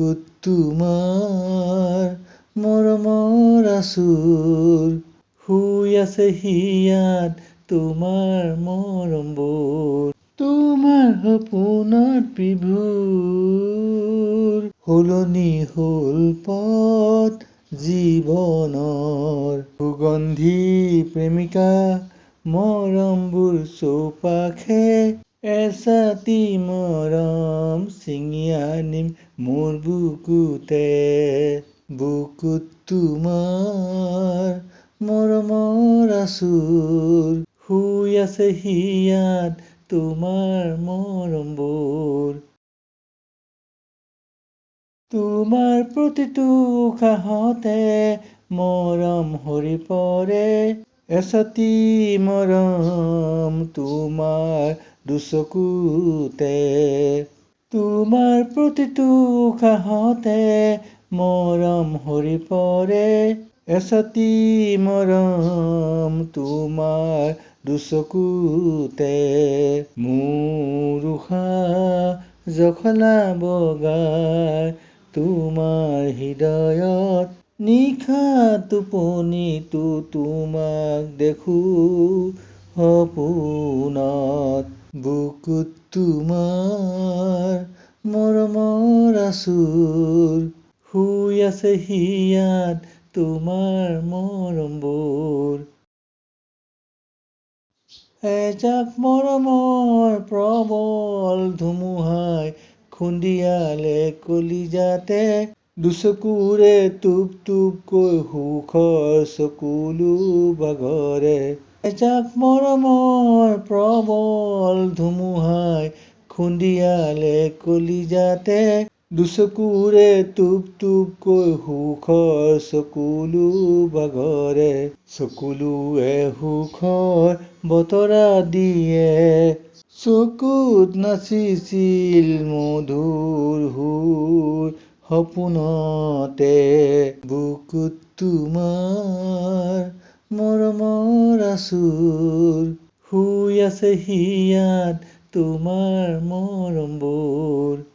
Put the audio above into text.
বুকুত তোমাৰ মৰমৰ আঁচোৰ, শুই আছে হিয়াত তোমাৰ মৰমবোৰ। তোমাৰ সপোনত বিভোৰ, সলনি হ'ল পথ জীৱনৰ। সুগন্ধি প্ৰেমিকা মৰমবোৰ চৌপাশে, এছাতি মৰম ছিঙি আনিম মোৰ বুকুতে। বুকুত তোমাৰ মৰমৰ আঁচোৰ, শুই আছে হিয়াত তোমাৰ মৰমবোৰ। তোমাৰ প্ৰতিটো উশাহতে মৰম সৰি পৰে, এছাতি মৰম তোমাৰ দুচকুতে। তোমাৰ প্ৰতিটো উশাহতে মৰম সৰি পৰে, এছাতি মৰম তোমাৰ দুচকুতে। মোৰ উশাহ জখলা বগাই তোমাৰ হৃদয়ত, নিশা টোপনিতো তোমাক দেখো সপোনত। বুকুত তোমাৰ মৰমৰ আঁচোৰ, শুই আছে হিয়াত তোমাৰ মৰমবোৰ। এজাক মৰমৰ প্ৰবল ধুমুহাই খুন্দিয়ালে কলিজাতে, দুচকুৰে টোপ টোপকৈ সুখৰ চকুলো বাগৰে। এজাক মৰমৰ প্ৰবল ধুমুহাই খুন্দিয়ালে কলিজাতে, দুচকুৰে টোপ টোপকৈ সুখৰ চকুলো বাগৰে। চকুলোৱে সুখৰ বতৰা দিয়ে, চকুত নাচিছিল মধুৰ সুৰ সপোনতে। বুকুত তোমাৰ মৰমৰ আঁচোৰ, শুই আছে হিয়াত তোমাৰ মৰমবোৰ।